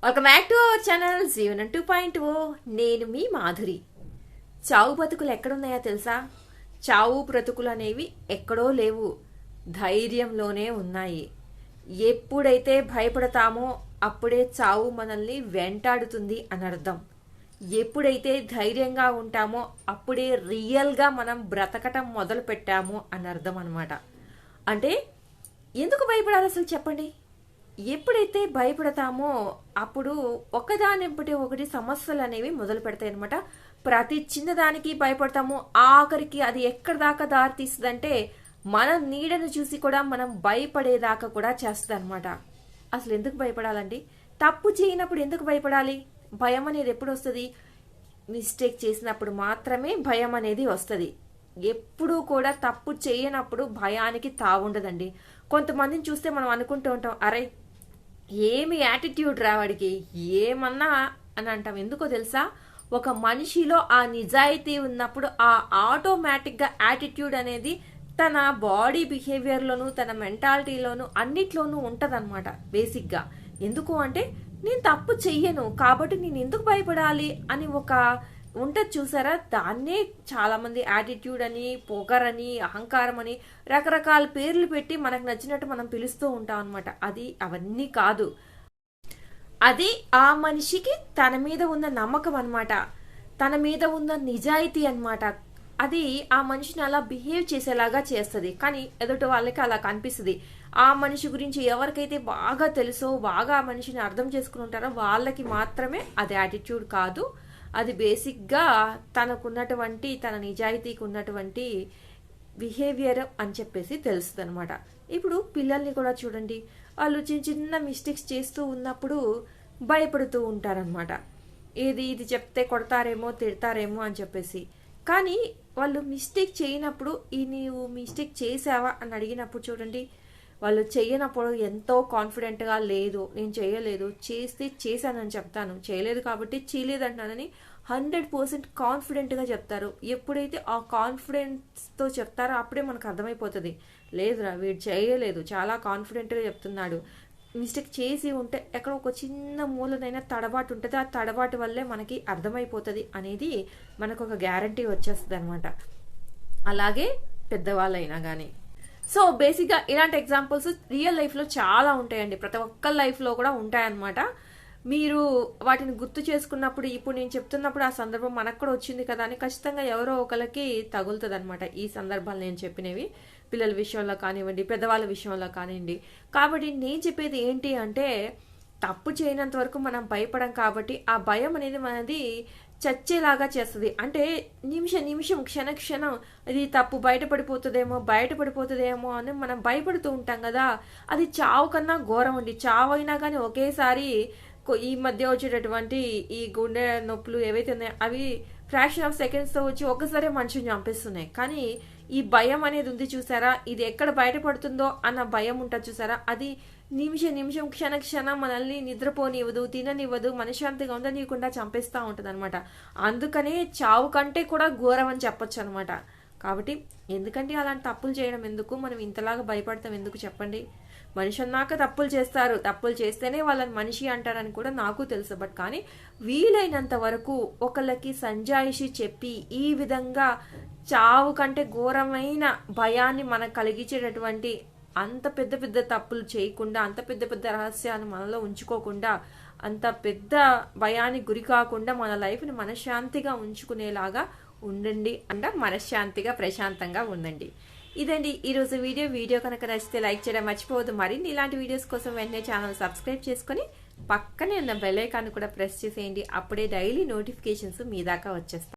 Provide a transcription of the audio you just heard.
Welcome back to our channel జీవనం 2.0. నేను మీ మాధురి. చావు బ్రతుకులు ఎక్కడున్నాయో తెలుసా? చావు బ్రతుకులు అనేవి ఎక్కడో లేవు, ధైర్యంలోనే ఉన్నాయి. ఎప్పుడైతే భయపడతామో అప్పుడే చావు మనల్ని వెంటాడుతుంది అని అర్థం. ఎప్పుడైతే ధైర్యంగా ఉంటామో అప్పుడే రియల్గా మనం బ్రతకటం మొదలు పెట్టాము అని అర్థం అనమాట. అంటే ఎందుకు భయపడాలి అసలు చెప్పండి? ఎప్పుడైతే భయపడతామో అప్పుడు ఒకదానిపటి ఒకటి సమస్యలు అనేవి మొదలు పెడతాయి అనమాట. ప్రతి చిన్నదానికి భయపడతాము, ఆఖరికి అది ఎక్కడి దాకా దారి తీస్తుందంటే మన నీడను చూసి కూడా మనం భయపడేదాకా కూడా చేస్తుంది అనమాట. అసలు ఎందుకు భయపడాలండి? తప్పు చేయనప్పుడు ఎందుకు భయపడాలి? భయం అనేది ఎప్పుడు వస్తుంది? మిస్టేక్ చేసినప్పుడు మాత్రమే భయం అనేది వస్తుంది. ఎప్పుడూ కూడా తప్పు చేయనప్పుడు భయానికి తావుండదండి. కొంతమందిని చూస్తే మనం అనుకుంటూ ఉంటాం, అరే ఏమి యాటిట్యూడ్ రావాడికి, ఏమన్నా అని అంటాం. ఎందుకో తెలుసా? ఒక మనిషిలో ఆ నిజాయితీ ఉన్నప్పుడు ఆ ఆటోమేటిక్గా యాటిట్యూడ్ అనేది తన బాడీ బిహేవియర్లోను తన మెంటాలిటీలోను అన్నిట్లోనూ ఉంటదన్నమాట బేసిక్గా. ఎందుకు అంటే నేను తప్పు చెయ్యను కాబట్టి నేను ఎందుకు భయపడాలి అని ఒక ఉంటుంది చూసారా? దాన్నే చాలా మంది యాటిట్యూడ్ అని, పొగర్ అని, అహంకారం అని రకరకాల పేర్లు పెట్టి మనకు నచ్చినట్టు మనం పిలుస్తూ ఉంటాం అనమాట. అవన్నీ కాదు. అది ఆ మనిషికి తన మీద ఉన్న నమ్మకం అనమాట, తన మీద ఉన్న నిజాయితీ అనమాట. అది ఆ మనిషిని అలా బిహేవ్ చేసేలాగా చేస్తుంది. కానీ ఎదుటి వాళ్ళకి అలా కనిపిస్తుంది. ఆ మనిషి గురించి ఎవరికైతే బాగా తెలుసో, బాగా ఆ మనిషిని అర్థం చేసుకుని ఉంటారో వాళ్ళకి మాత్రమే అది యాటిట్యూడ్ కాదు. అది బేసిక్గా తనకున్నటువంటి, తన నిజాయితీకి ఉన్నటువంటి బిహేవియర్ అని చెప్పేసి తెలుస్తుంది అనమాట. ఇప్పుడు పిల్లల్ని కూడా చూడండి, వాళ్ళు చిన్న చిన్న మిస్టేక్స్ చేస్తూ ఉన్నప్పుడు భయపడుతూ ఉంటారనమాట. ఇది చెప్తే కొడతారేమో, తిడతారేమో అని చెప్పేసి. కానీ వాళ్ళు మిస్టేక్ చేయనప్పుడు, నీవు మిస్టేక్ చేసావా అని అడిగినప్పుడు చూడండి, వాళ్ళు చేయనప్పుడు ఎంతో కాన్ఫిడెంట్గా, లేదు నేను చేయలేదు, చేస్తే చేశానని చెప్తాను, చేయలేదు కాబట్టి చేయలేదంటానని 100% కాన్ఫిడెంట్గా చెప్తారు. ఎప్పుడైతే ఆ కాన్ఫిడెన్స్తో చెప్తారో అప్పుడే మనకు అర్థమైపోతుంది, లేదురా వీడు చేయలేదు, చాలా కాన్ఫిడెంట్గా చెప్తున్నాడు. మిస్టేక్ చేసి ఉంటే ఎక్కడ ఒక చిన్న మూలనైనా తడబాటు ఉంటుంది, ఆ తడబాటు వల్లే మనకి అర్థమైపోతుంది అనేది మనకు ఒక గ్యారంటీ వచ్చేస్తుంది అనమాట. అలాగే పెద్దవాళ్ళైనా కానీ. సో బేసిక్గా ఇలాంటి ఎగ్జాంపుల్స్ రియల్ లైఫ్లో చాలా ఉంటాయండి, ప్రతి ఒక్కరి లైఫ్లో కూడా ఉంటాయన్నమాట. మీరు వాటిని గుర్తు చేసుకున్నప్పుడు, ఇప్పుడు నేను చెప్తున్నప్పుడు ఆ సందర్భం మనకు కూడా వచ్చింది కదా అని ఖచ్చితంగా ఎవరో ఒకరికి తగులుతుంది అనమాట. ఈ సందర్భాలు నేను చెప్పినవి పిల్లల విషయంలో కానివ్వండి, పెద్దవాళ్ళ విషయంలో కానివ్వండి. కాబట్టి నేను చెప్పేది ఏంటి అంటే, తప్పు చేయనంత వరకు మనం భయపడం కాబట్టి ఆ భయం అనేది మనది చచ్చేలాగా చేస్తుంది. అంటే నిమిషం క్షణం ఇది తప్పు బయటపడిపోతుందేమో అని మనం భయపడుతూ ఉంటాం కదా. అది చావు కన్నా ఘోరం అండి. చావు అయినా కానీ ఒకేసారి ఈ మధ్య వచ్చేటటువంటి ఈ గుండె నొప్పులు ఏవైతే ఉన్నాయో అవి ఫ్రాక్షన్ ఆఫ్ సెకండ్స్తో వచ్చి ఒకసారి మనిషిని చంపేస్తున్నాయి. కానీ ఈ భయం అనేది ఉంది చూసారా, ఇది ఎక్కడ బయటపడుతుందో అన్న భయం ఉంటుంది చూసారా, అది నిమిషం క్షణం మనల్ని నిద్రపోనివ్వదు, తిననివ్వదు, మనశ్శాంతిగా ఉండనీయకుండా చంపేస్తూ ఉంటుంది అనమాట. అందుకనే చావు కంటే కూడా ఘోరం అని చెప్పొచ్చు అనమాట. కాబట్టి ఎందుకంటే అలాంటి తప్పులు చేయడం ఎందుకు, మనం ఇంతలాగా భయపడతాం ఎందుకు చెప్పండి? మనిషి అన్నాక తప్పులు చేస్తారు, తప్పులు చేస్తేనే వాళ్ళని మనిషి అంటారని కూడా నాకు తెలుసు. బట్ కానీ వీలైనంత వరకు ఒకళ్ళకి సంజాయిషి చెప్పి ఈ విధంగా చావు కంటే ఘోరమైన భయాన్ని మనకు కలిగించేటటువంటి అంత పెద్ద తప్పులు చేయకుండా, అంత పెద్ద రహస్యాన్ని మనలో ఉంచుకోకుండా, అంత పెద్ద భయానికి గురి కాకుండా మన లైఫ్ని మనశ్శాంతిగా ఉంచుకునేలాగా ఉండండి. మనశ్శాంతిగా ప్రశాంతంగా ఉండండి. ఇదండి ఈరోజు వీడియో కనుక నచ్చితే లైక్ చేయడం మర్చిపోవద్దు. మరిన్ని ఇలాంటి వీడియోస్ కోసం వెంటనే ఛానల్ సబ్స్క్రైబ్ చేసుకొని పక్కనే ఉన్న బెల్ ఐకాన్ కూడా ప్రెస్ చేసేయండి. అప్పుడే డైలీ నోటిఫికేషన్స్ మీ దాకా వచ్చేస్తాయి.